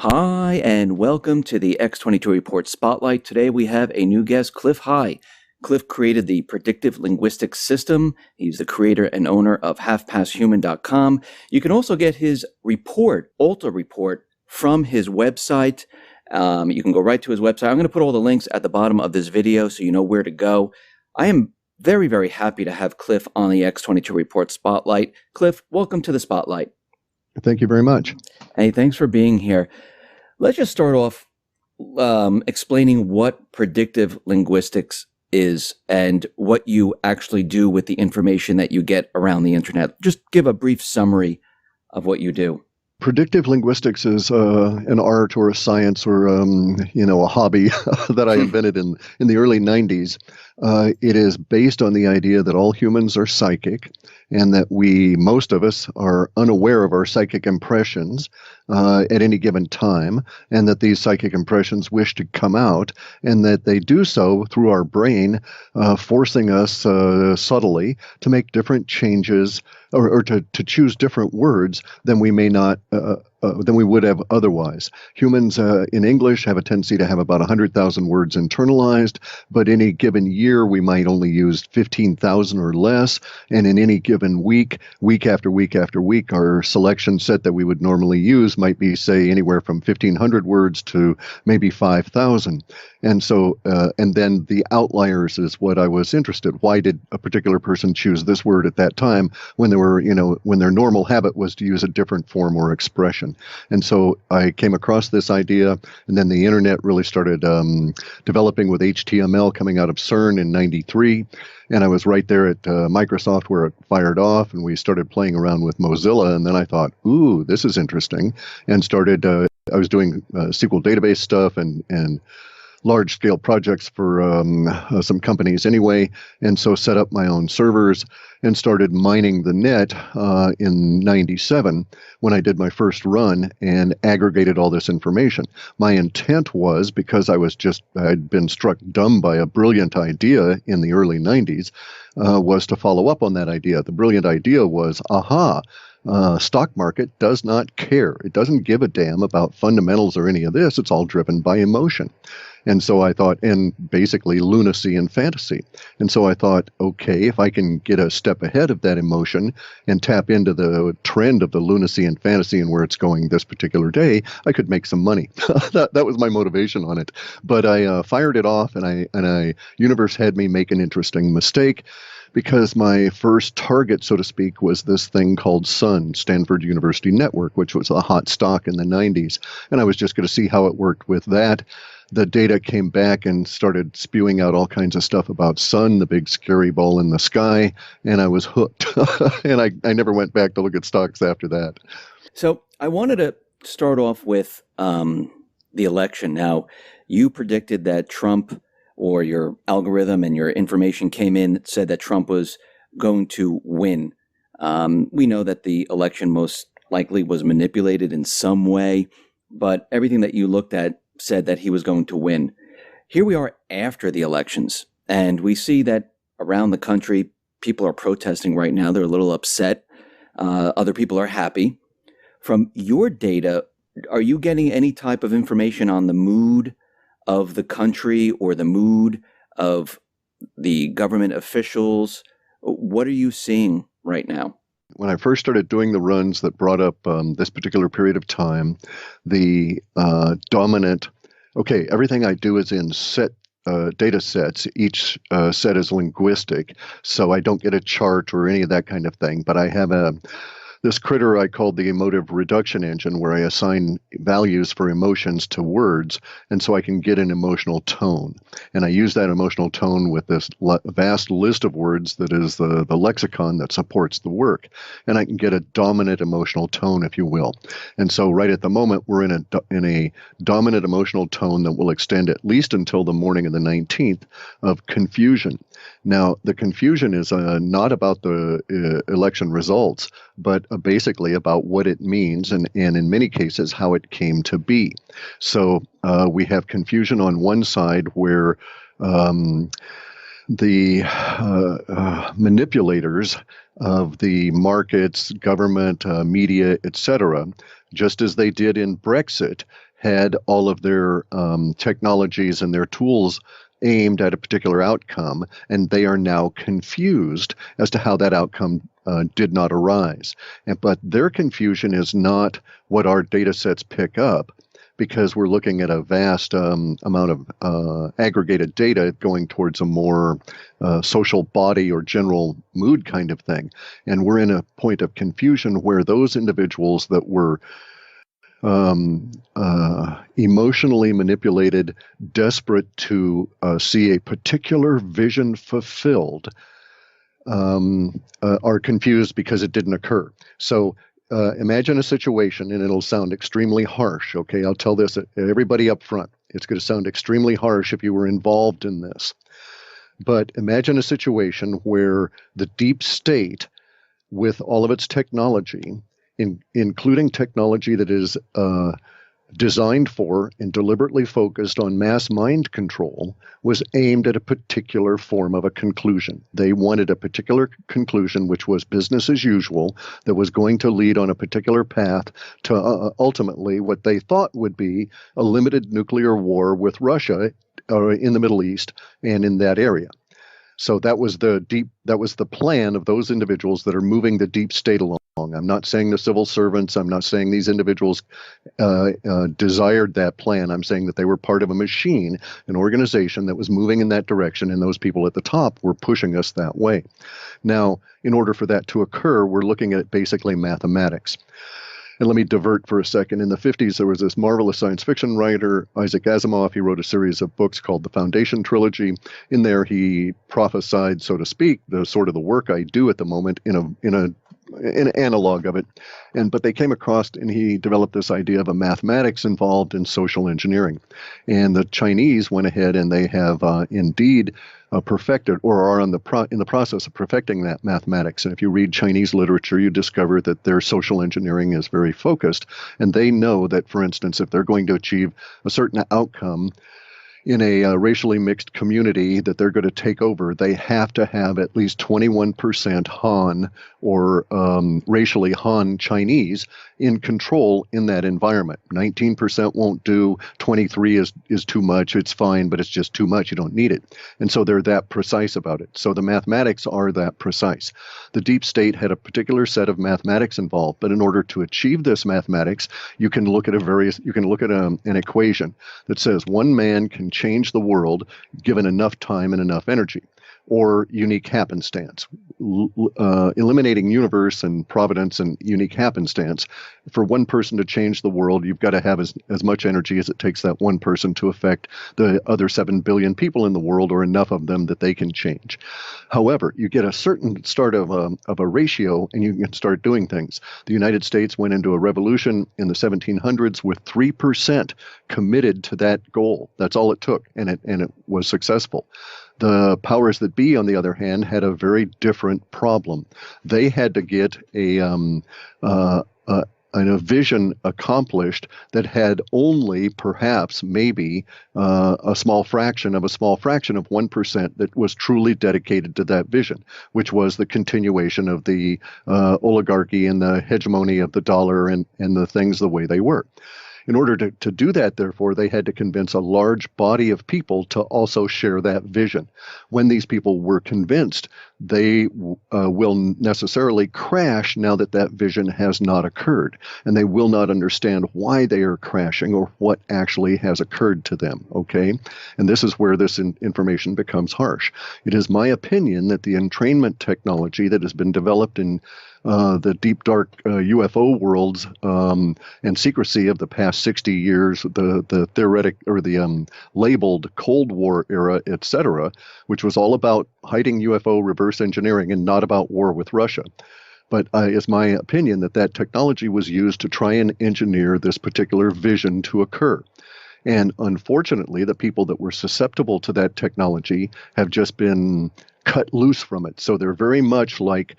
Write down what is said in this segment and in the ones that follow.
Hi, and welcome to the X22 Report Spotlight. Today we have a new guest, Cliff High. Cliff created the Predictive Linguistics System. He's the creator and owner of HalfPastHuman.com. You can also get his report, Alta Report, from his website. You can go right to his website. I'm going to put all the links at the bottom of this video so you know where to go. I am very, very happy to have Cliff on the X22 Report Spotlight. Cliff, welcome to the Spotlight. Thank you very much. Hey, thanks for being here. Let's just start off explaining what predictive linguistics is and what you actually do with the information that you get around the internet. Just give a brief summary of what you do. Predictive linguistics is an art or a science or a hobby that I invented in the early 90s. It is based on the idea that all humans are psychic and that most of us are unaware of our psychic impressions at any given time, and that these psychic impressions wish to come out, and that they do so through our brain, forcing us subtly to make different changes or to choose different words than we may not than we would have otherwise. Humans in English have a tendency to have about 100,000 words internalized, but in any given year we might only use 15,000 or less, and in any given week, week after week after week, our selection set that we would normally use might be, say, anywhere from 1,500 words to maybe 5,000. And so, and then the outliers is what I was interested. Why did a particular person choose this word at that time when when their normal habit was to use a different form or expression? And so I came across this idea, and then the internet really started developing with HTML coming out of CERN in '93. And I was right there at Microsoft where it fired off, and we started playing around with Mozilla. And then I thought, ooh, this is interesting, and started. I was doing SQL database stuff and large-scale projects for some companies anyway, and so set up my own servers and started mining the net in '97 when I did my first run and aggregated all this information. My intent was, because I'd been struck dumb by a brilliant idea in the early '90s, was to follow up on that idea. The brilliant idea was, stock market does not care. It doesn't give a damn about fundamentals or any of this. It's all driven by emotion. And so I thought, and basically lunacy and fantasy. And so I thought, okay, if I can get a step ahead of that emotion and tap into the trend of the lunacy and fantasy and where it's going this particular day, I could make some money. That was my motivation on it. But I fired it off, and universe had me make an interesting mistake, because my first target, so to speak, was this thing called SUN, Stanford University Network, which was a hot stock in the '90s. And I was just going to see how it worked with that. The data came back and started spewing out all kinds of stuff about SUN, the big scary ball in the sky, and I was hooked. And I never went back to look at stocks after that. So I wanted to start off with the election. Now, you predicted that Trump, or your algorithm and your information came in that said that Trump was going to win. We know that the election most likely was manipulated in some way, but everything that you looked at said that he was going to win. Here we are after the elections, and we see that around the country, people are protesting right now. They're a little upset. Other people are happy. From your data, are you getting any type of information on the mood of the country or the mood of the government officials? What are you seeing right now? When I first started doing the runs that brought up this particular period of time, the dominant, everything I do is in set data sets. Each set is linguistic, so I don't get a chart or any of that kind of thing, but I have this critter I called the emotive reduction engine, where I assign values for emotions to words, and so I can get an emotional tone. And I use that emotional tone with this vast list of words that is the lexicon that supports the work. And I can get a dominant emotional tone, if you will. And so right at the moment, we're in a dominant emotional tone that will extend at least until the morning of the 19th of confusion. Now, the confusion is not about the election results, but basically about what it means, and in many cases, how it came to be. So we have confusion on one side where the manipulators of the markets, government, media, etc., just as they did in Brexit, had all of their technologies and their tools aimed at a particular outcome, and they are now confused as to how that outcome did not arise. But their confusion is not what our data sets pick up, because we're looking at a vast amount of aggregated data going towards a more social body or general mood kind of thing. And we're in a point of confusion where those individuals that were emotionally manipulated, desperate to see a particular vision fulfilled, are confused because it didn't occur. So imagine a situation, and it'll sound extremely harsh. Okay, I'll tell this everybody up front. It's going to sound extremely harsh if you were involved in this. But imagine a situation where the deep state, with all of its technology, including technology that is designed for and deliberately focused on mass mind control, was aimed at a particular form of a conclusion. They wanted a particular conclusion, which was business as usual, that was going to lead on a particular path to ultimately what they thought would be a limited nuclear war with Russia in the Middle East and in that area. So that was the plan of those individuals that are moving the deep state along. I'm not saying the civil servants, I'm not saying these individuals desired that plan. I'm saying that they were part of a machine, an organization that was moving in that direction, and those people at the top were pushing us that way. Now, in order for that to occur, we're looking at basically mathematics. And let me divert for a second. In the 50s, there was this marvelous science fiction writer, Isaac Asimov. He wrote a series of books called the Foundation Trilogy. In there, he prophesied, so to speak, the sort of the work I do at the moment in an analog of it. But they came across, and he developed this idea of a mathematics involved in social engineering. And the Chinese went ahead and they have indeed perfected, or are in the process of perfecting that mathematics. And if you read Chinese literature, you discover that their social engineering is very focused. And they know that, for instance, if they're going to achieve a certain outcome in a racially mixed community that they're going to take over, they have to have at least 21% Han or racially Han Chinese in control in that environment. 19% won't do. 23 is too much. It's fine, but it's just too much. You don't need it. And so they're that precise about it. So the mathematics are that precise. The deep state had a particular set of mathematics involved, but in order to achieve this mathematics, you can look at an equation that says one man can change the world given enough time and enough energy, or unique happenstance. Eliminating universe and providence and unique happenstance. For one person to change the world, you've got to have as much energy as it takes that one person to affect the other 7 billion people in the world, or enough of them that they can change. However, you get a certain start of a ratio, and you can start doing things. The United States went into a revolution in the 1700s with 3% committed to that goal. That's all it took, and it was successful. The powers that be, on the other hand, had a very different problem. They had to get a vision accomplished that had only perhaps maybe a small fraction of 1% that was truly dedicated to that vision, which was the continuation of the oligarchy and the hegemony of the dollar and the things the way they were. In order to do that, therefore, they had to convince a large body of people to also share that vision. When these people were convinced, they will necessarily crash now that that vision has not occurred, and they will not understand why they are crashing or what actually has occurred to them, okay? And this is where this information becomes harsh. It is my opinion that the entrainment technology that has been developed in the deep, dark UFO worlds and secrecy of the past 60 years, the theoretic or the labeled Cold War era, etc., which was all about hiding UFO reverse engineering and not about war with Russia. But it's my opinion that that technology was used to try and engineer this particular vision to occur. And unfortunately, the people that were susceptible to that technology have just been cut loose from it. So they're very much like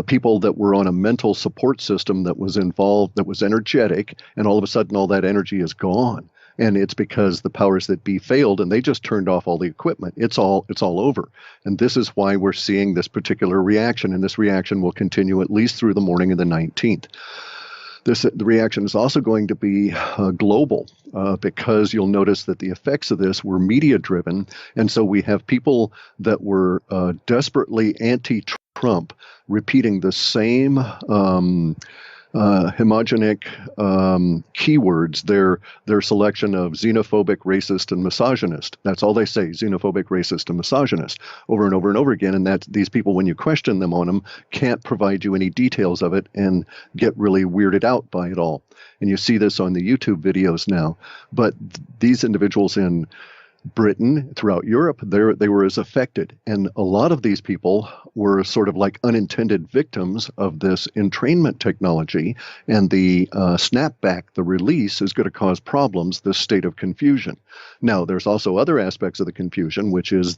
people that were on a mental support system that was involved, that was energetic, and all of a sudden all that energy is gone. And it's because the powers that be failed and they just turned off all the equipment. It's all over. And this is why we're seeing this particular reaction, and this reaction will continue at least through the morning of the 19th. The reaction is also going to be global because you'll notice that the effects of this were media driven. And so we have people that were desperately anti-Trump repeating the same homogenic keywords, their selection of xenophobic, racist, and misogynist. That's all they say, xenophobic, racist, and misogynist, over and over and over again. And that these people, when you question them on them, can't provide you any details of it and get really weirded out by it all. And you see this on the YouTube videos now. But these individuals in Britain, throughout Europe, they were as affected. And a lot of these people were sort of like unintended victims of this entrainment technology. And the snapback, the release, is going to cause problems, this state of confusion. Now, there's also other aspects of the confusion, which is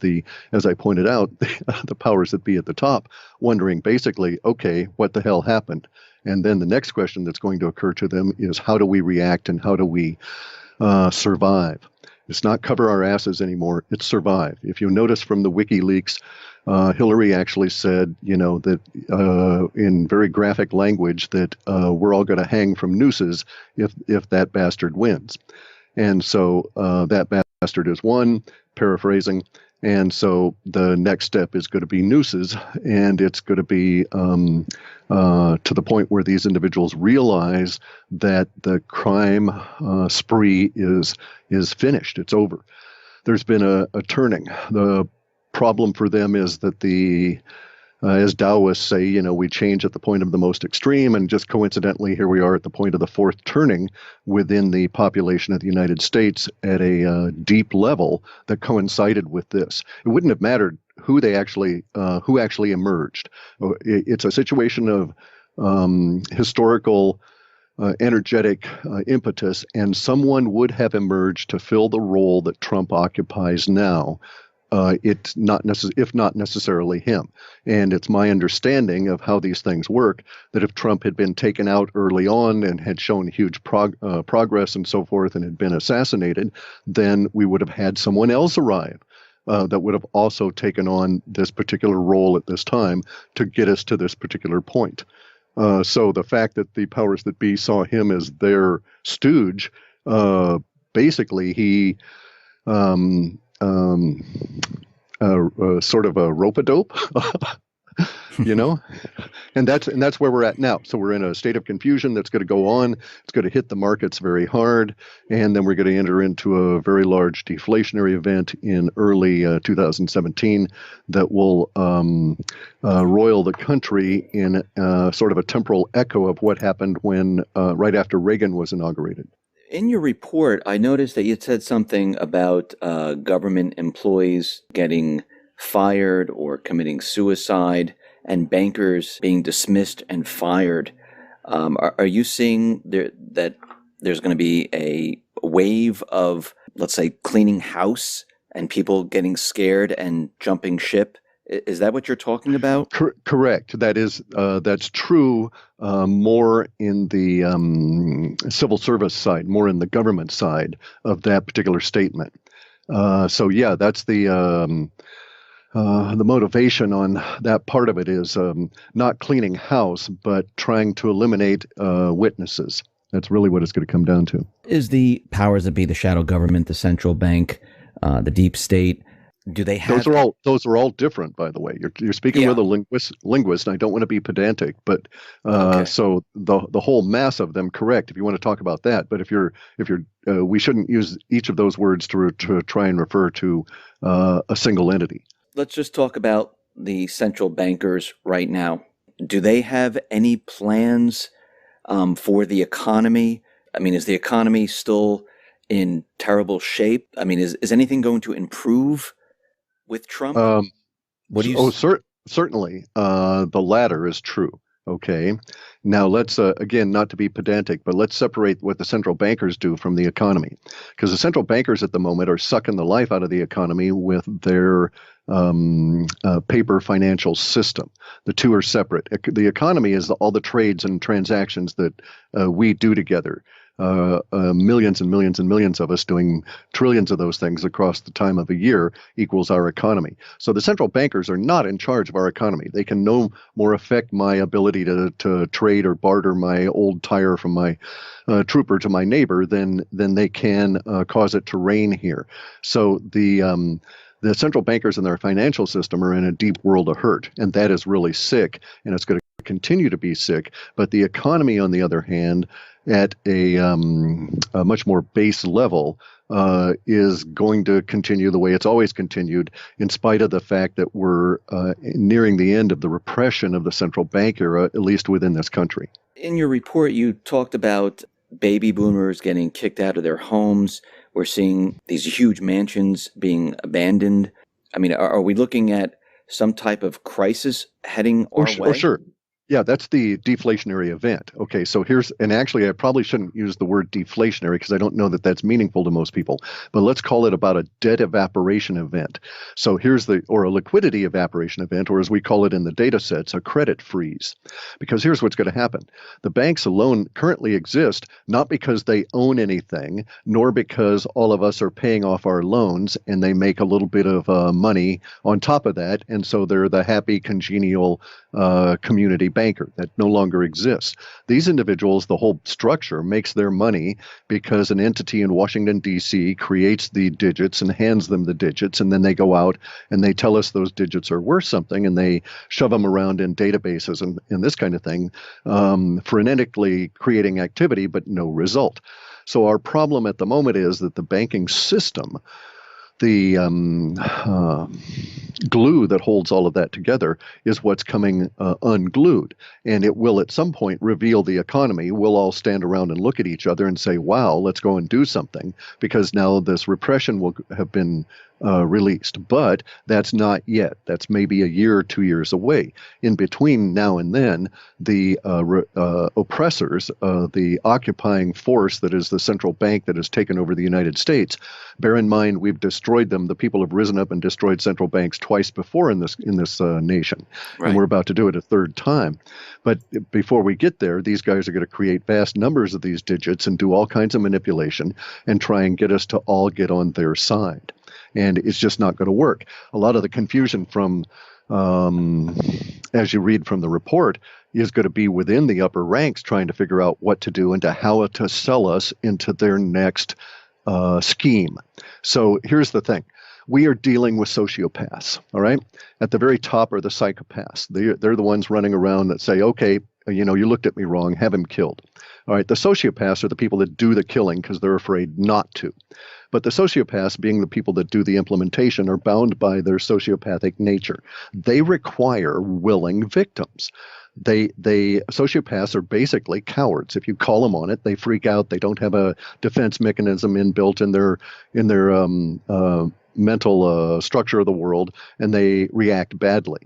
as I pointed out, the powers that be at the top, wondering basically, okay, what the hell happened? And then the next question that's going to occur to them is, how do we react and how do we survive? It's not cover our asses anymore. It's survive. If you notice from the WikiLeaks, Hillary actually said, that in very graphic language that we're all going to hang from nooses if that bastard wins. And so that bastard is one, paraphrasing. And so the next step is going to be nooses, and it's going to be to the point where these individuals realize that the crime spree is finished. It's over. There's been a turning. The problem for them is that as Taoists say, we change at the point of the most extreme, and just coincidentally, here we are at the point of the fourth turning within the population of the United States at a deep level that coincided with this. It wouldn't have mattered who actually emerged. It's a situation of historical energetic impetus, and someone would have emerged to fill the role that Trump occupies now. It's not if not necessarily him. And it's my understanding of how these things work that if Trump had been taken out early on and had shown huge progress and so forth and had been assassinated, then we would have had someone else arrive that would have also taken on this particular role at this time to get us to this particular point. So the fact that the powers that be saw him as their stooge, basically he sort of a rope-a-dope, and that's where we're at now. So we're in a state of confusion that's going to go on. It's going to hit the markets very hard, and then we're going to enter into a very large deflationary event in early 2017 that will roil the country in sort of a temporal echo of what happened when right after Reagan was inaugurated. In your report, I noticed that you said something about government employees getting fired or committing suicide and bankers being dismissed and fired. Are you seeing that there's going to be a wave of, let's say, cleaning house and people getting scared and jumping ship? Is that what you're talking about? Correct. That's true more in the civil service side, more in the government side of that particular statement. So yeah, that's the motivation on that part of it is not cleaning house, but trying to eliminate witnesses. That's really what it's going to come down to. Is the powers that be, the shadow government, the central bank, the deep state, do they have? Those are all different, by the way. You're speaking with a linguist, and I don't want to be pedantic, but okay. So the whole mass of them, correct? If you want to talk about that, but if you're we shouldn't use each of those words to try and refer to a single entity. Let's just talk about the central bankers right now. Do they have any plans for the economy? I mean, is the economy still in terrible shape? I mean, is anything going to improve with Trump? What do you? Certainly. The latter is true. Okay. Now let's again, not to be pedantic, but let's separate what the central bankers do from the economy, because the central bankers at the moment are sucking the life out of the economy with their paper financial system. The two are separate. The economy is all the trades and transactions that we do together. millions and millions and millions of us doing trillions of those things across the time of a year equals our economy. So the central bankers are not in charge of our economy. They can no more affect my ability to trade or barter my old tire from my trooper to my neighbor than they can cause it to rain here. So the central bankers and their financial system are in a deep world of hurt, and that is really sick, and it's going to continue to be sick. But the economy, on the other hand, at a much more base level, is going to continue the way it's always continued, in spite of the fact that we're nearing the end of the repression of the central bank era, at least within this country. In your report, you talked about baby boomers getting kicked out of their homes. We're seeing these huge mansions being abandoned. I mean, are we looking at some type of crisis heading our way? Oh, sure. Yeah, that's the deflationary event. Okay, so and actually I probably shouldn't use the word deflationary because I don't know that that's meaningful to most people, but let's call it about a debt evaporation event. So or a liquidity evaporation event, or as we call it in the data sets, a credit freeze. Because here's what's going to happen. The banks alone currently exist not because they own anything, nor because all of us are paying off our loans and they make a little bit of money on top of that, and so they're the happy, congenial community banker. That no longer exists. These individuals, the whole structure, makes their money because an entity in Washington, D.C. creates the digits and hands them the digits, and then they go out and they tell us those digits are worth something, and they shove them around in databases and this kind of thing, frenetically creating activity, but no result. So our problem at the moment is that the banking system, the glue that holds all of that together, is what's coming unglued. And it will at some point reveal the economy. We'll all stand around and look at each other and say, wow, let's go and do something, because now this repression will have been released. But that's not yet. That's maybe a year or 2 years away. In between now and then, the oppressors, the occupying force that is the central bank that has taken over the United States, bear in mind we've destroyed them. The people have risen up and destroyed central banks twice before in this nation, Right. And we're about to do it a third time. But before we get there, these guys are going to create vast numbers of these digits and do all kinds of manipulation and try and get us to all get on their side. And it's just not going to work. A lot of the confusion from, as you read from the report, is going to be within the upper ranks trying to figure out what to do and how to sell us into their next scheme. So here's the thing. We are dealing with sociopaths, all right? At the very top are the psychopaths. They're the ones running around that say, okay, you looked at me wrong, have him killed. All right, the sociopaths are the people that do the killing because they're afraid not to. But the sociopaths, being the people that do the implementation, are bound by their sociopathic nature. They require willing victims. Sociopaths are basically cowards. If you call them on it, they freak out. They don't have a defense mechanism inbuilt in their mental structure of the world, and they react badly.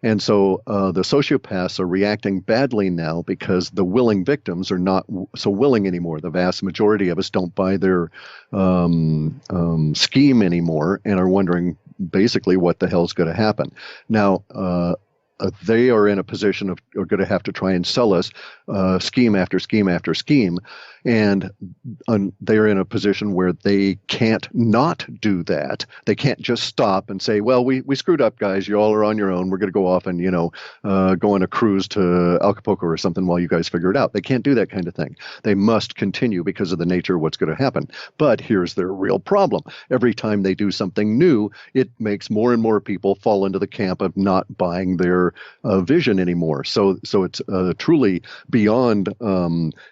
And so the sociopaths are reacting badly now because the willing victims are not so willing anymore. The vast majority of us don't buy their scheme anymore and are wondering basically what the hell's going to happen. Now, they are in a position of are going to have to try and sell us scheme after scheme after scheme. And they're in a position where they can't not do that. They can't just stop and say, well, we screwed up, guys. You all are on your own. We're going to go off and, go on a cruise to Acapulco or something while you guys figure it out. They can't do that kind of thing. They must continue because of the nature of what's going to happen. But here's their real problem. Every time they do something new, it makes more and more people fall into the camp of not buying their vision anymore. So it's truly beyond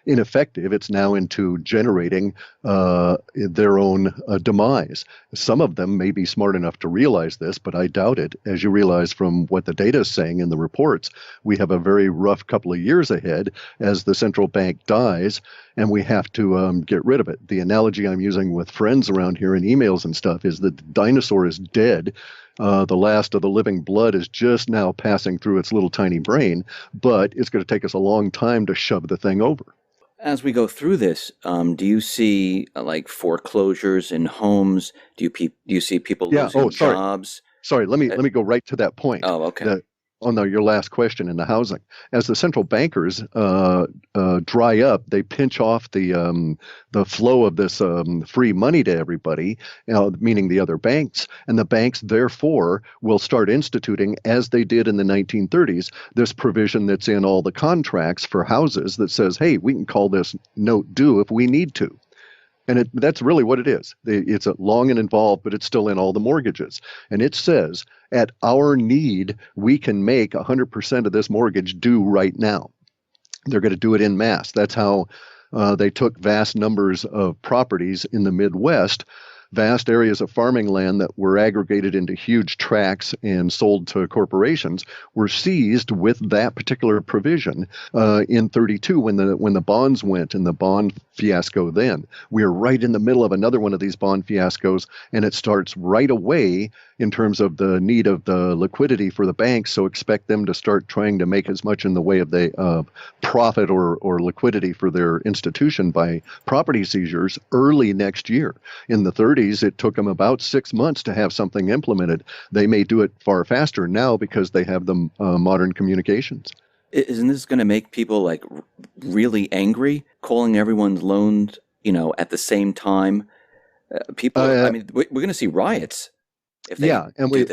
ineffective. It's now into generating their own demise. Some of them may be smart enough to realize this, but I doubt it. As you realize from what the data is saying in the reports, we have a very rough couple of years ahead as the central bank dies, and we have to get rid of it. The analogy I'm using with friends around here in emails and stuff is that the dinosaur is dead. The last of the living blood is just now passing through its little tiny brain, but it's going to take us a long time to shove the thing over. As we go through this, do you see like foreclosures in homes? Do you see people losing jobs? Sorry, let me go right to that point. Oh, okay. your last question in the housing. As the central bankers dry up, they pinch off the flow of this free money to everybody, meaning the other banks, and the banks therefore will start instituting, as they did in the 1930s, this provision that's in all the contracts for houses that says, hey, we can call this note due if we need to. And that's really what it is. It's long and involved, but it's still in all the mortgages. And it says, at our need, we can make 100% of this mortgage due right now. They're going to do it en masse. That's how they took vast numbers of properties in the Midwest, vast areas of farming land that were aggregated into huge tracts and sold to corporations, were seized with that particular provision in 32 when the bonds went and the bond fiasco. Then we are right in the middle of another one of these bond fiascos, and it starts right away in terms of the need of the liquidity for the banks. So expect them to start trying to make as much in the way of the profit or liquidity for their institution by property seizures early next year. In the 30s, it took them about 6 months to have something implemented. They may do it far faster now because they have the modern communications. Isn't this going to make people like really angry, calling everyone's loans, at the same time? People, I mean, we're going to see riots. If they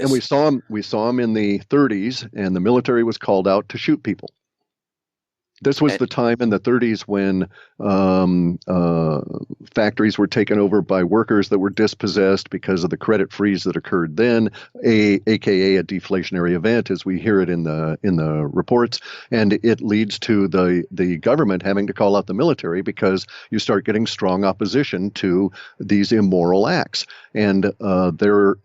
we saw them in the 30s, and the military was called out to shoot people. This was the time in the 30s when factories were taken over by workers that were dispossessed because of the credit freeze that occurred then, aka a deflationary event, as we hear it in the reports, and it leads to the government having to call out the military because you start getting strong opposition to these immoral acts. And their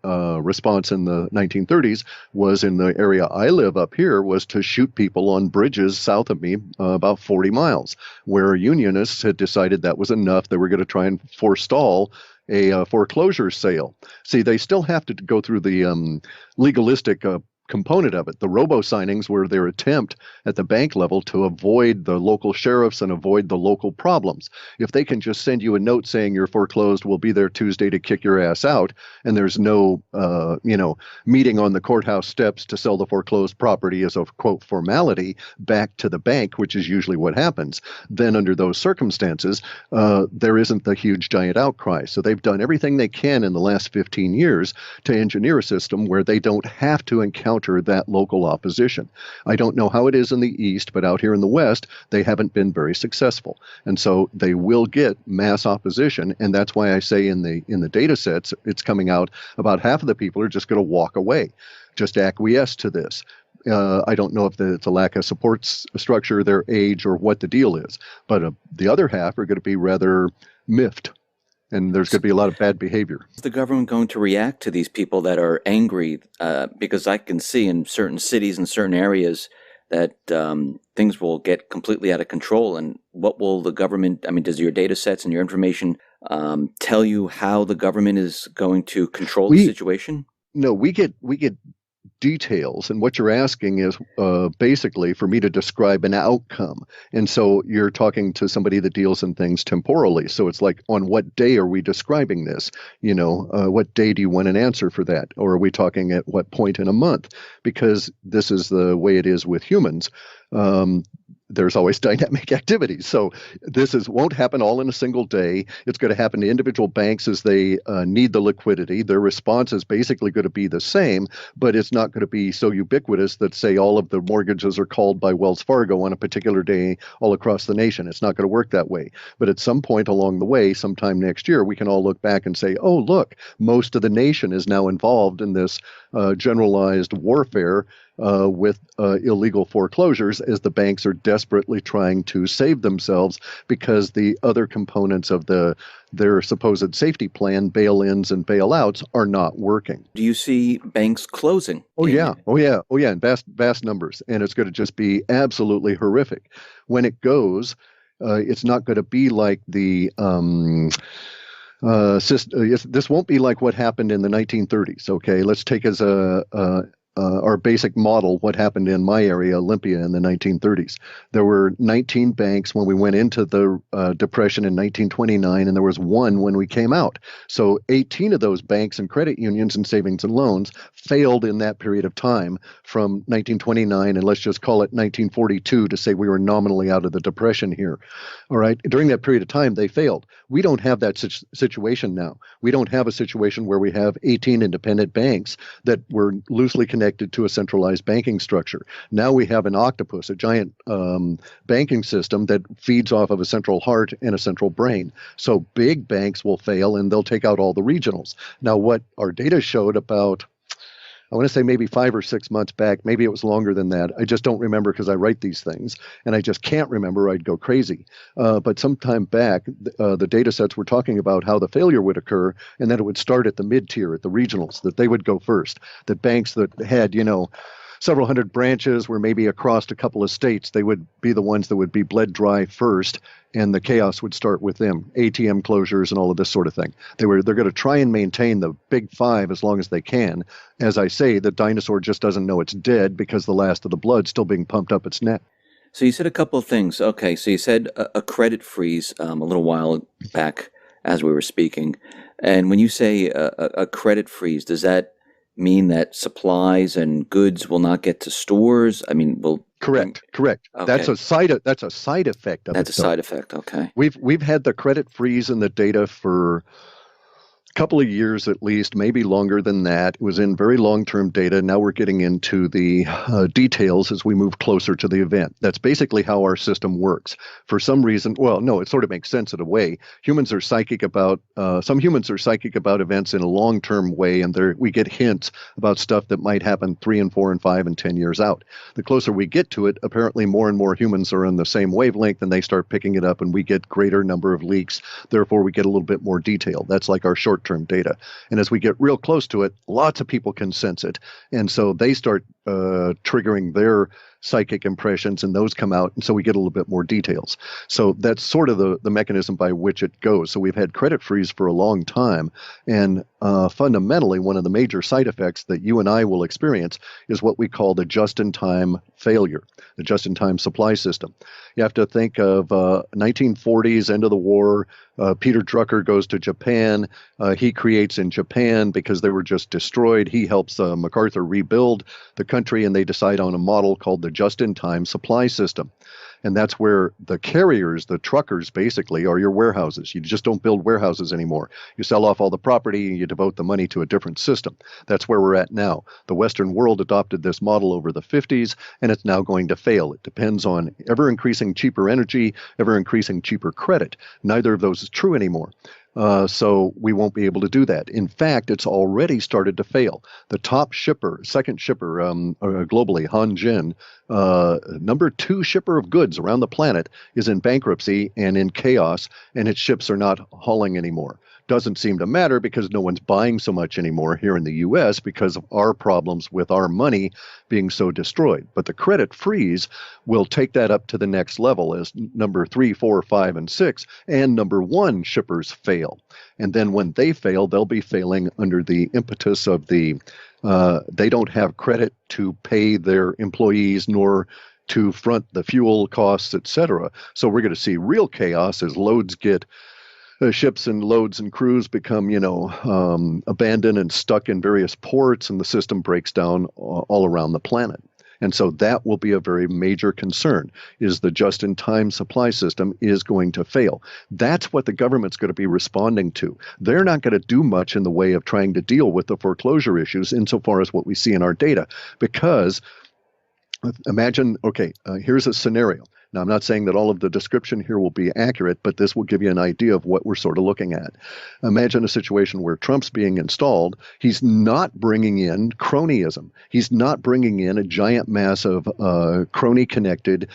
response in the 1930s was, in the area I live up here, was to shoot people on bridges south of me, about 40 miles, where unionists had decided that was enough. They were going to try and forestall a foreclosure sale. See, they still have to go through the legalistic component of it. The robo-signings were their attempt at the bank level to avoid the local sheriffs and avoid the local problems. If they can just send you a note saying you're foreclosed, we'll be there Tuesday to kick your ass out, and there's no meeting on the courthouse steps to sell the foreclosed property as a, quote, formality back to the bank, which is usually what happens, then under those circumstances, there isn't the huge giant outcry. So they've done everything they can in the last 15 years to engineer a system where they don't have to encounter that local opposition. I don't know how it is in the East, but out here in the West, they haven't been very successful. And so they will get mass opposition. And that's why I say in the data sets, it's coming out about half of the people are just going to walk away, just acquiesce to this. I don't know if it's a lack of support structure, their age, or what the deal is. But the other half are going to be rather miffed. And there's going to be a lot of bad behavior. Is the government going to react to these people that are angry? Because I can see in certain cities and certain areas that things will get completely out of control. And what will the government, does your data sets and your information tell you how the government is going to control the situation? No, we get details, and what you're asking is basically for me to describe an outcome. And so you're talking to somebody that deals in things temporally. So it's like, on what day are we describing this? What day do you want an answer for that? Or are we talking at what point in a month? Because this is the way it is with humans. There's always dynamic activities. So this won't happen all in a single day. It's going to happen to individual banks as they need the liquidity. Their response is basically going to be the same, but it's not going to be so ubiquitous that, say, all of the mortgages are called by Wells Fargo on a particular day all across the nation. It's not going to work that way. But at some point along the way, sometime next year, we can all look back and say, oh, look, most of the nation is now involved in this generalized warfare with illegal foreclosures, as the banks are desperately trying to save themselves because the other components of their supposed safety plan, bail-ins and bailouts, are not working. Do you see banks closing? Oh yeah, in vast numbers, and it's going to just be absolutely horrific. When it goes, it's not going to be like the this won't be like what happened in the 1930s. Okay, let's take as a our basic model, what happened in my area, Olympia, in the 1930s. There were 19 banks when we went into the Depression in 1929, and there was one when we came out. So 18 of those banks and credit unions and savings and loans failed in that period of time from 1929, and let's just call it 1942 to say we were nominally out of the Depression here. All right. During that period of time, they failed. We don't have that situation now. We don't have a situation where we have 18 independent banks that were loosely connected to a centralized banking structure. Now we have an octopus, a giant banking system that feeds off of a central heart and a central brain. So big banks will fail and they'll take out all the regionals. Now, what our data showed about, I want to say maybe 5 or 6 months back, maybe it was longer than that. I just don't remember because I write these things, and I just can't remember. I'd go crazy. But sometime back, the data sets were talking about how the failure would occur, and that it would start at the mid-tier, at the regionals, that they would go first. That banks that had, several hundred branches were maybe across a couple of states, they would be the ones that would be bled dry first, and the chaos would start with them, ATM closures and all of this sort of thing. They're going to try and maintain the big five as long as they can. As I say, the dinosaur just doesn't know it's dead because the last of the blood's still being pumped up its neck. So you said a couple of things. Okay, so you said a credit freeze a little while back as we were speaking. And when you say a credit freeze, does that mean that supplies and goods will not get to stores? I mean, Correct. Okay. That's a side effect of it. That's a side effect. Okay. We've had the credit freeze in the data for a couple of years at least, maybe longer than that. It was in very long-term data. Now we're getting into the details as we move closer to the event. That's basically how our system works. For some reason, well, no, it sort of makes sense in a way. Humans are psychic about, some humans are psychic about events in a long-term way, and we get hints about stuff that might happen 3 and 4 and 5 and 10 years out. The closer we get to it, apparently more and more humans are on the same wavelength, and they start picking it up, and we get greater number of leaks. Therefore, we get a little bit more detail. That's like our short-term data. And as we get real close to it, lots of people can sense it. And so they start triggering their psychic impressions, and those come out, and so we get a little bit more details. So that's sort of the mechanism by which it goes. So we've had credit freeze for a long time, and fundamentally, one of the major side effects that you and I will experience is what we call the just-in-time failure, the just-in-time supply system. You have to think of 1940s, end of the war. Peter Drucker goes to Japan. He creates in Japan, because they were just destroyed, he helps MacArthur rebuild the country, and they decide on a model called the just-in-time supply system. And that's where the carriers, the truckers, basically are your warehouses. You just don't build warehouses anymore. You sell off all the property and you devote the money to a different system. That's where we're at now. The Western world adopted this model over the 50s, and it's now going to fail. It depends on ever-increasing cheaper energy, ever-increasing cheaper credit. Neither of those is true anymore. So we won't be able to do that. In fact, it's already started to fail. The top shipper, second shipper globally, Hanjin, number 2 shipper of goods around the planet, is in bankruptcy and in chaos, and its ships are not hauling anymore. Doesn't seem to matter because no one's buying so much anymore here in the U.S. because of our problems with our money being so destroyed. But the credit freeze will take that up to the next level as number 3, 4, 5, and 6 and number 1 shippers fail. And then when they fail, they'll be failing under the impetus of they don't have credit to pay their employees nor to front the fuel costs, etc. So we're going to see real chaos as loads get ships and loads and crews become, abandoned and stuck in various ports, and the system breaks down all around the planet. And so that will be a very major concern, is the just-in-time supply system is going to fail. That's what the government's going to be responding to. They're not going to do much in the way of trying to deal with the foreclosure issues insofar as what we see in our data, because imagine, here's a scenario. Now, I'm not saying that all of the description here will be accurate, but this will give you an idea of what we're sort of looking at. Imagine a situation where Trump's being installed. He's not bringing in cronyism. He's not bringing in a giant mass of crony-connected,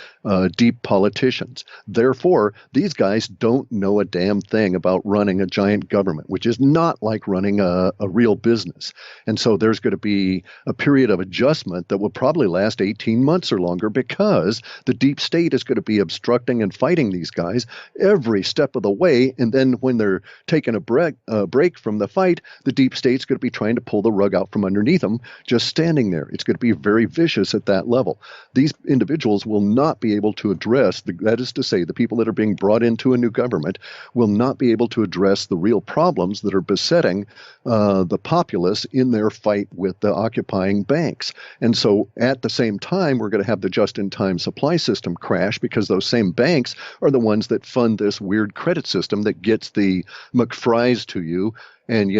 deep politicians. Therefore, these guys don't know a damn thing about running a giant government, which is not like running a real business. And so there's going to be a period of adjustment that will probably last 18 months or longer because the deep state is going to be obstructing and fighting these guys every step of the way. And then when they're taking a break from the fight, the deep state's going to be trying to pull the rug out from underneath them, just standing there. It's going to be very vicious at that level. These individuals will not be able to address, that is to say, the people that are being brought into a new government will not be able to address the real problems that are besetting the populace in their fight with the occupying banks. And so at the same time, we're going to have the just-in-time supply system crash because those same banks are the ones that fund this weird credit system that gets the McFries to you and,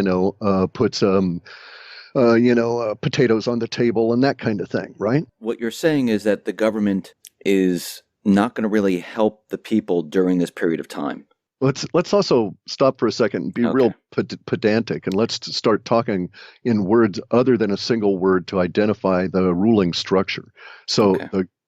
puts potatoes on the table and that kind of thing, right? What you're saying is that the government is not going to really help the people during this period of time. Let's also stop for a second and be real pedantic, and let's start talking in words other than a single word to identify the ruling structure. So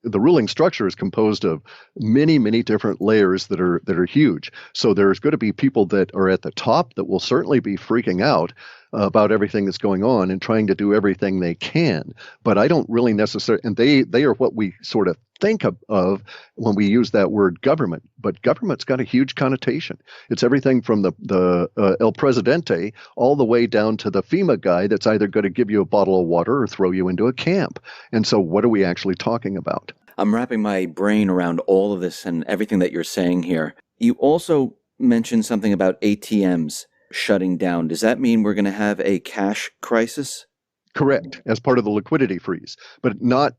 the ruling structure is composed of many, many different layers that are huge. So there's going to be people that are at the top that will certainly be freaking out about everything that's going on and trying to do everything they can. But I don't really necessarily, and they are what we sort of think of when we use that word government. But government's got a huge connotation. It's everything from the El Presidente all the way down to the FEMA guy that's either going to give you a bottle of water or throw you into a camp. And so what are we actually talking about? I'm wrapping my brain around all of this and everything that you're saying here. You also mentioned something about ATMs shutting down. Does that mean we're going to have a cash crisis? Correct, as part of the liquidity freeze, but not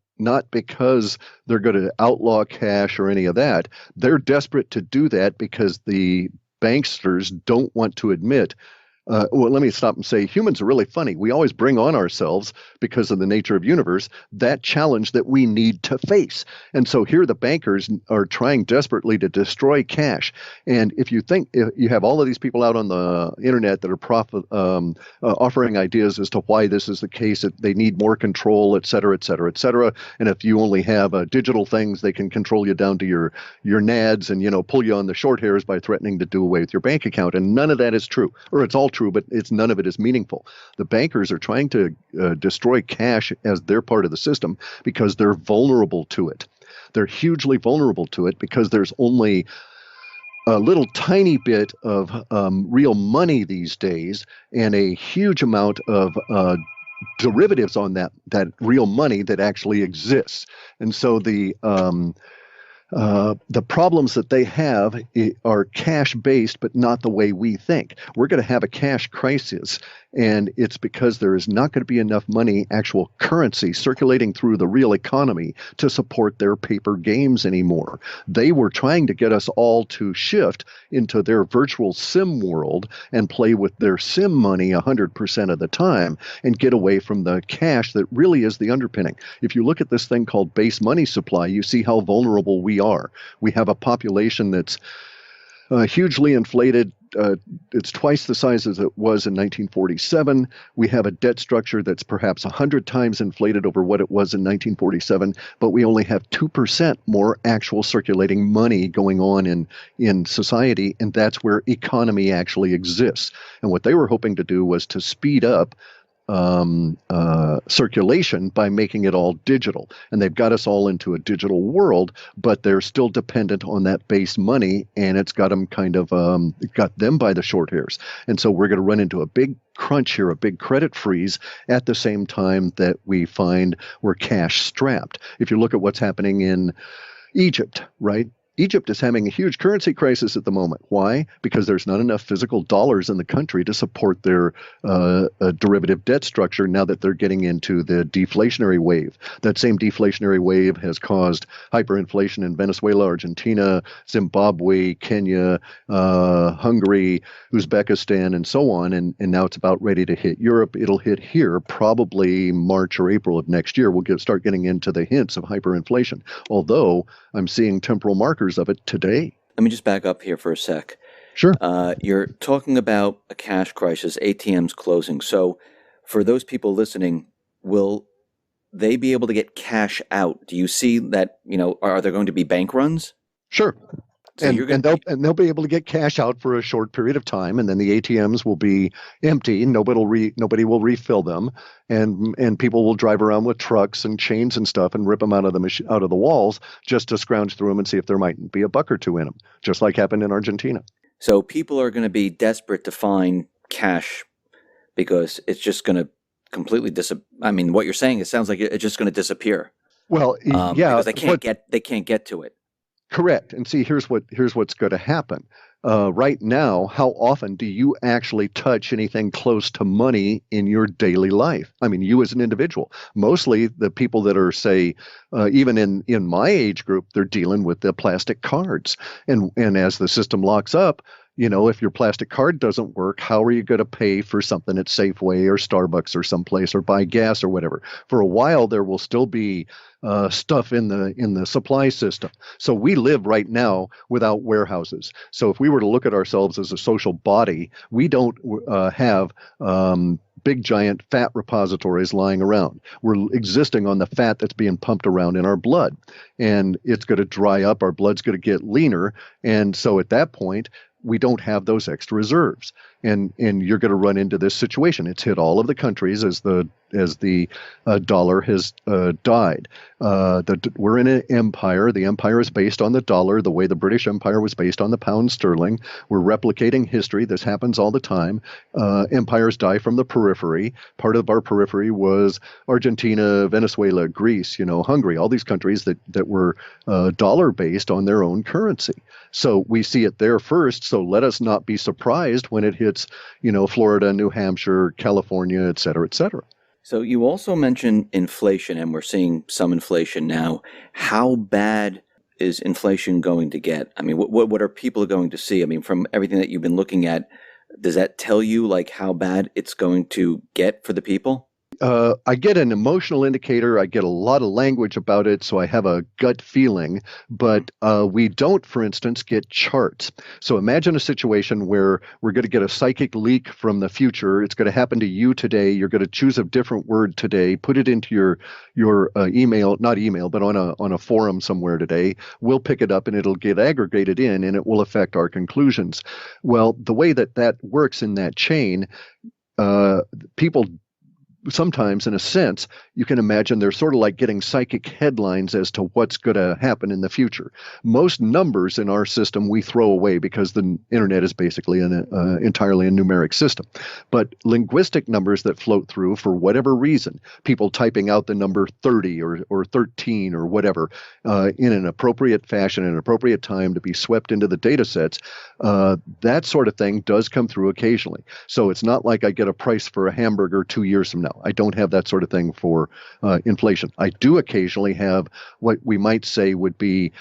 because they're going to outlaw cash or any of that. They're desperate to do that because the banksters don't want to admit. Well, let me stop and say humans are really funny. We always bring on ourselves, because of the nature of universe, that challenge that we need to face. And so here the bankers are trying desperately to destroy cash. And if you have all of these people out on the internet that are offering ideas as to why this is the case, that they need more control, et cetera, et cetera, et cetera. And if you only have digital things, they can control you down to your nads and, pull you on the short hairs by threatening to do away with your bank account. And none of that is true, or it's all true, but none of it is meaningful. The bankers are trying to destroy cash as their part of the system because they're vulnerable to it. They're hugely vulnerable to it because there's only a little tiny bit of real money these days and a huge amount of derivatives on that real money that actually exists. And so the problems that they have are cash-based, but not the way we think. We're going to have a cash crisis, and it's because there is not going to be enough money, actual currency, circulating through the real economy to support their paper games anymore. They were trying to get us all to shift into their virtual sim world and play with their sim money 100% of the time and get away from the cash that really is the underpinning. If you look at this thing called base money supply, you see how vulnerable we are. We have a population that's hugely inflated. It's twice the size as it was in 1947. We have a debt structure that's perhaps 100 times inflated over what it was in 1947, but we only have 2% more actual circulating money going on in society, and that's where economy actually exists. And what they were hoping to do was to speed up circulation by making it all digital. And they've got us all into a digital world, but they're still dependent on that base money, and it's got them got them by the short hairs. And so we're going to run into a big crunch here, a big credit freeze at the same time that we find we're cash strapped. If you look at what's happening in Egypt, right? Egypt is having a huge currency crisis at the moment. Why? Because there's not enough physical dollars in the country to support their derivative debt structure now that they're getting into the deflationary wave. That same deflationary wave has caused hyperinflation in Venezuela, Argentina, Zimbabwe, Kenya, Hungary, Uzbekistan, and so on. And now it's about ready to hit Europe. It'll hit here probably March or April of next year. We'll start getting into the hints of hyperinflation, although I'm seeing temporal markers of it today. Let me just back up here for a sec. Sure. You're talking about a cash crisis, ATMs closing. So for those people listening, will they be able to get cash out? Do you see that, are there going to be bank runs? Sure. So you're going and to be, they'll be able to get cash out for a short period of time, and then the ATMs will be empty. Nobody will refill them, and people will drive around with trucks and chains and stuff and rip them out of out of the walls just to scrounge through them and see if there might be a buck or two in them, just like happened in Argentina. so people are going to be desperate to find cash because it's just going to completely I mean, what you're saying, it sounds like it's just going to disappear. Well, yeah, because they can't get to it. correct. And see, here's what's going to happen. Right now, how often do you actually touch anything close to money in your daily life? I mean, you as an individual. Mostly the people that are, say, even in my age group, they're dealing with the plastic cards. And as the system locks up, if your plastic card doesn't work, how are you going to pay for something at Safeway or Starbucks or someplace or buy gas or whatever? For a while, there will still be stuff in the supply system. So we live right now without warehouses. So if we were to look at ourselves as a social body, we don't have big giant fat repositories lying around. We're existing on the fat that's being pumped around in our blood, and it's going to dry up. Our blood's going to get leaner, and so at that point, we don't have those extra reserves, and you're going to run into this situation. It's hit all of the countries as the dollar has died. We're in an empire. The empire is based on the dollar, the way the British Empire was based on the pound sterling. We're replicating history. This happens all the time. Empires die from the periphery. Part of our periphery was Argentina, Venezuela, Greece, Hungary, all these countries that were dollar based on their own currency. So we see it there first. So let us not be surprised when it hits, Florida, New Hampshire, California, et cetera, et cetera. So you also mentioned inflation, and we're seeing some inflation now. How bad is inflation going to get? I mean, what are people going to see? I mean, from everything that you've been looking at, does that tell you like how bad it's going to get for the people? I get an emotional indicator. I get a lot of language about it, so I have a gut feeling. But we don't, for instance, get charts. So imagine a situation where we're going to get a psychic leak from the future. It's going to happen to you today. You're going to choose a different word today, put it into your email, not email, but on a forum somewhere today. We'll pick it up and it'll get aggregated in, and it will affect our conclusions. Well, the way that works in that chain, people sometimes, in a sense, you can imagine they're sort of like getting psychic headlines as to what's going to happen in the future. Most numbers in our system we throw away because the internet is basically entirely a numeric system. But linguistic numbers that float through for whatever reason, people typing out the number 30 or 13 or whatever in an appropriate fashion, in an appropriate time to be swept into the data sets, that sort of thing does come through occasionally. So it's not like I get a price for a hamburger 2 years from now. I don't have that sort of thing for inflation. I do occasionally have what we might say would be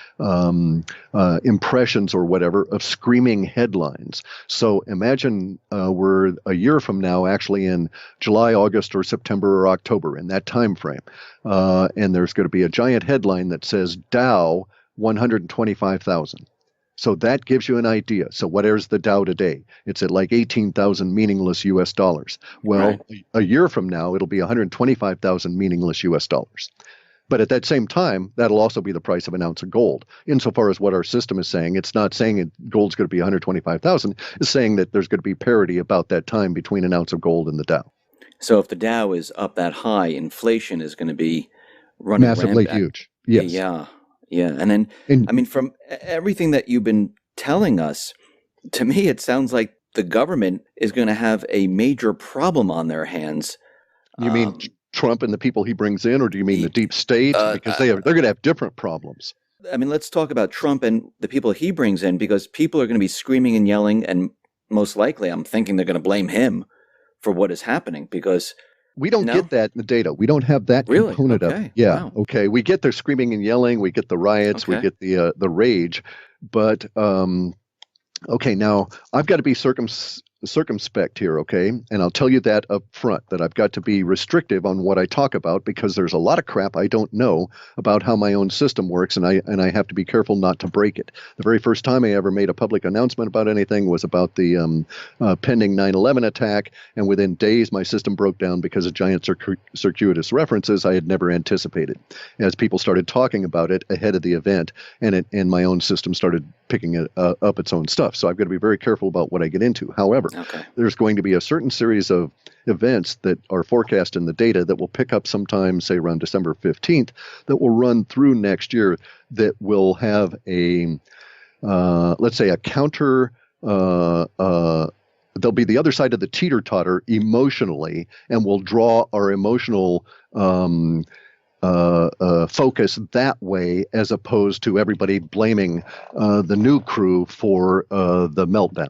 impressions or whatever of screaming headlines. So imagine we're a year from now, actually in July, August, or September or October, in that time frame, and there's going to be a giant headline that says Dow 125,000. So that gives you an idea. So what is the Dow today? It's at like 18,000 meaningless US dollars. Well, right. A year from now, it'll be 125,000 meaningless US dollars. But at that same time, that'll also be the price of an ounce of gold. Insofar as what our system is saying, it's not saying gold's going to be 125,000. It's saying that there's going to be parity about that time between an ounce of gold and the Dow. So if the Dow is up that high, inflation is going to be running massively huge. Yes. Yeah. Yeah. And then, I mean, from everything that you've been telling us, to me, it sounds like the government is going to have a major problem on their hands. You mean Trump and the people he brings in, or do you mean the deep state? Because they're going to have different problems. I mean, let's talk about Trump and the people he brings in, because people are going to be screaming and yelling, and most likely I'm thinking they're going to blame him for what is happening, because we don't get that in the data. We don't have that component of it. Yeah. Wow. Okay. We get the screaming and yelling. We get the riots. We get the rage. But okay, now I've got to be circumspect here, okay? And I'll tell you that up front, that I've got to be restrictive on what I talk about because there's a lot of crap I don't know about how my own system works, and I have to be careful not to break it. The very first time I ever made a public announcement about anything was about the pending 9/11 attack, and within days my system broke down because of giant circuitous references I had never anticipated. As people started talking about it ahead of the event, and my own system started picking up its own stuff. So I've got to be very careful about what I get into. However, there's going to be a certain series of events that are forecast in the data that will pick up sometime, say around December 15th, that will run through next year, that will have a, let's say, a counter, they'll be the other side of the teeter-totter emotionally, and will draw our emotional focus that way, as opposed to everybody blaming the new crew for the meltdown.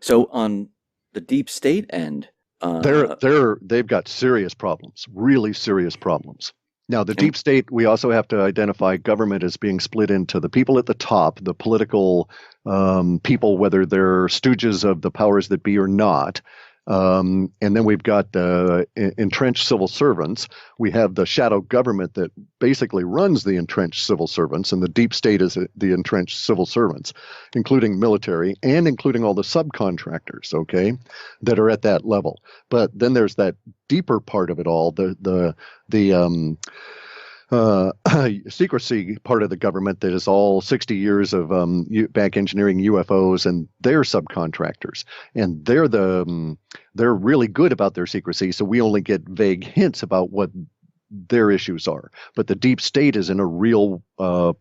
So on the deep state end, they've got serious problems, really serious problems. Now, the deep state, we also have to identify government as being split into the people at the top, the political people, whether they're stooges of the powers that be or not. And then we've got the entrenched civil servants. We have the shadow government that basically runs the entrenched civil servants, and the deep state is the entrenched civil servants, including military and including all the subcontractors, okay, that are at that level. But then there's that deeper part of it all, the secrecy part of the government that is all 60 years of back engineering UFOs, and they're subcontractors, and they're really good about their secrecy, so we only get vague hints about what their issues are. But the deep state is in a real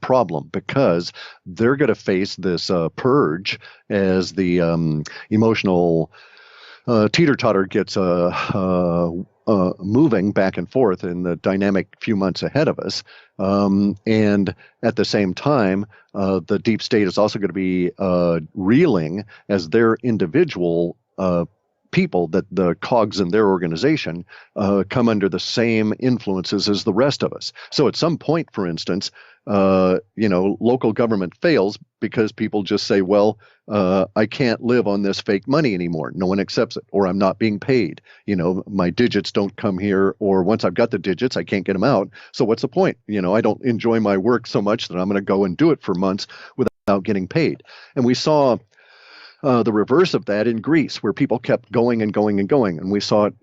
problem, because they're going to face this purge as the emotional teeter-totter gets moving back and forth in the dynamic few months ahead of us. And at the same time, the deep state is also going to be reeling as their individual people, that the cogs in their organization come under the same influences as the rest of us. So at some point, for instance, local government fails because people just say, well, I can't live on this fake money anymore. No one accepts it, or I'm not being paid. My digits don't come here, or once I've got the digits, I can't get them out. So what's the point? I don't enjoy my work so much that I'm going to go and do it for months without getting paid. And we saw the reverse of that in Greece, where people kept going and going and going. And we saw it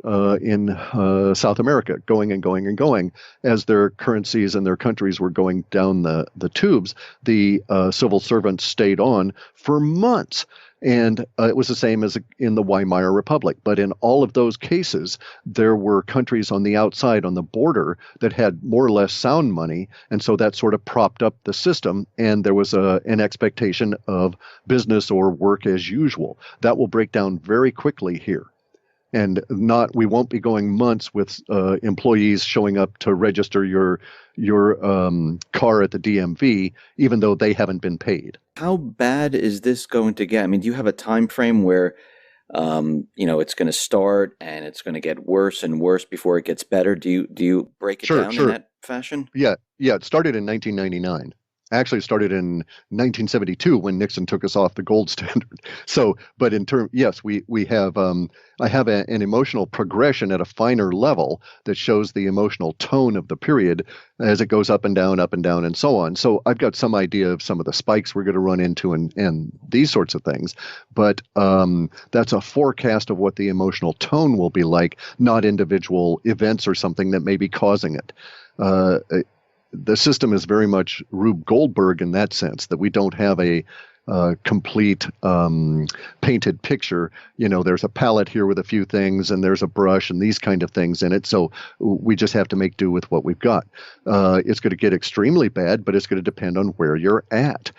in South America, going and going and going. As their currencies and their countries were going down the tubes, the civil servants stayed on for months. And it was the same as in the Weimar Republic. But in all of those cases, there were countries on the outside, on the border, that had more or less sound money. And so that sort of propped up the system. And there was an expectation of business or work as usual. That will break down very quickly here. And we won't be going months with employees showing up to register your car at the DMV, even though they haven't been paid. How bad is this going to get? I mean, do you have a time frame where, it's going to start and it's going to get worse and worse before it gets better? Do you break it down in that fashion? Yeah. It started in 1999. Actually, it started in 1972 when Nixon took us off the gold standard. So, but yes, we have. I have an emotional progression at a finer level that shows the emotional tone of the period as it goes up and down, and so on. So I've got some idea of some of the spikes we're going to run into and these sorts of things. But that's a forecast of what the emotional tone will be like, not individual events or something that may be causing it. The system is very much Rube Goldberg in that sense, that we don't have a complete painted picture. There's a palette here with a few things, and there's a brush and these kind of things in it. So we just have to make do with what we've got. It's going to get extremely bad, but it's going to depend on where you're at.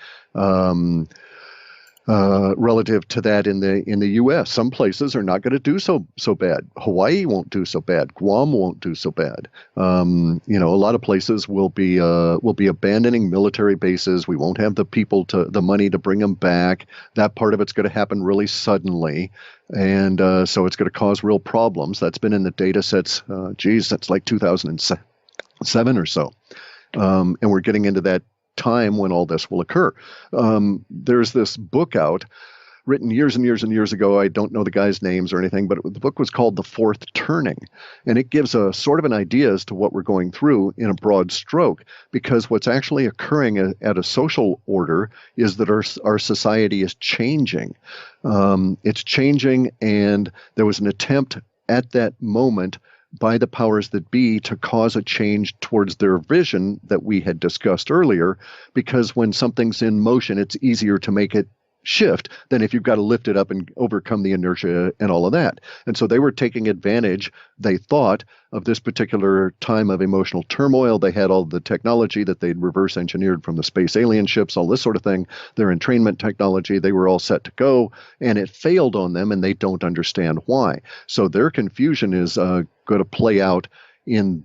Relative to that in the U.S., some places are not going to do so bad. Hawaii won't do so bad. Guam won't do so bad. A lot of places will be abandoning military bases. We won't have the money to bring them back. That part of it's going to happen really suddenly, and so it's going to cause real problems. That's been in the data sets. Since like 2007 or so, and we're getting into that time when all this will occur. There's this book out written years and years and years ago. I don't know the guys' names or anything, but the book was called The Fourth Turning. And it gives a sort of an idea as to what we're going through in a broad stroke, because what's actually occurring at a social order is that our society is changing. It's changing, and there was an attempt at that moment by the powers that be to cause a change towards their vision that we had discussed earlier, because when something's in motion, it's easier to make it shift than if you've got to lift it up and overcome the inertia and all of that. And so they were taking advantage, they thought, of this particular time of emotional turmoil. They had all the technology that they'd reverse engineered from the space alien ships, all this sort of thing, their entrainment technology. They were all set to go, and it failed on them, and they don't understand why. So their confusion is going to play out in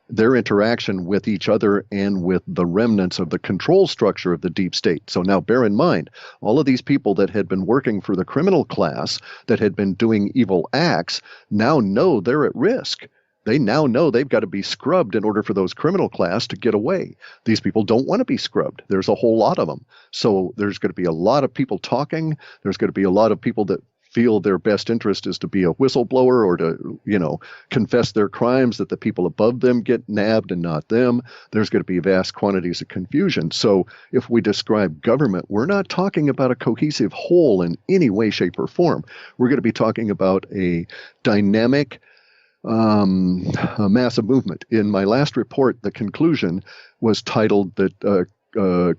their interaction with each other and with the remnants of the control structure of the deep state. So now bear in mind, all of these people that had been working for the criminal class, that had been doing evil acts, now know they're at risk. They now know they've got to be scrubbed in order for those criminal class to get away. These people don't want to be scrubbed. There's a whole lot of them. So there's going to be a lot of people talking. There's going to be a lot of people that feel their best interest is to be a whistleblower or to, confess their crimes, that the people above them get nabbed and not them. There's going to be vast quantities of confusion. So if we describe government, we're not talking about a cohesive whole in any way, shape, or form. We're going to be talking about a dynamic, a massive movement. In my last report, the conclusion was titled that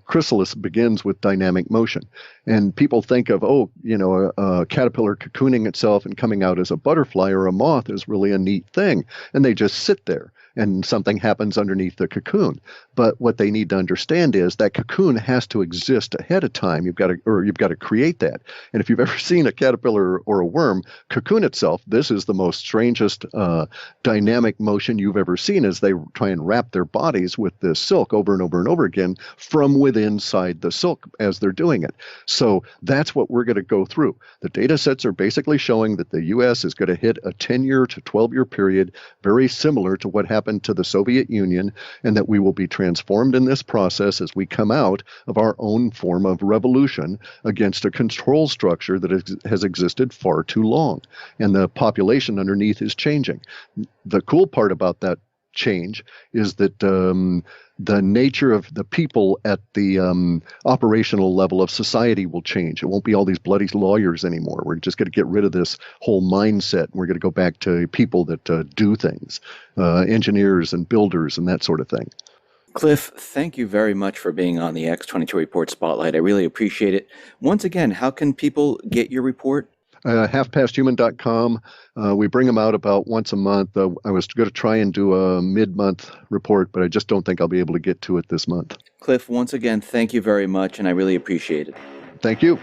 chrysalis begins with dynamic motion. And people think of, a caterpillar cocooning itself and coming out as a butterfly or a moth is really a neat thing. And they just sit there and something happens underneath the cocoon. But what they need to understand is that cocoon has to exist ahead of time. You've got to create that. And if you've ever seen a caterpillar or a worm cocoon itself, this is the most strangest dynamic motion you've ever seen, as they try and wrap their bodies with this silk over and over and over again from within inside the silk as they're doing it. So that's what we're going to go through. The data sets are basically showing that the U.S. is going to hit a 10-year to 12-year period very similar to what happened to the Soviet Union, and that we will be transformed in this process as we come out of our own form of revolution against a control structure that has existed far too long. And the population underneath is changing. The cool part about that change is that the nature of the people at the operational level of society will change. It won't be all these bloody lawyers anymore. We're just going to get rid of this whole mindset. We're going to go back to people that do things, engineers and builders and that sort of thing. Cliff, thank you very much for being on the X22 Report Spotlight. I really appreciate it. Once again, how can people get your report? halfpasthuman.com. We bring them out about once a month. I was going to try and do a mid-month report, but I just don't think I'll be able to get to it this month. Cliff, once again, thank you very much, and I really appreciate it. Thank you.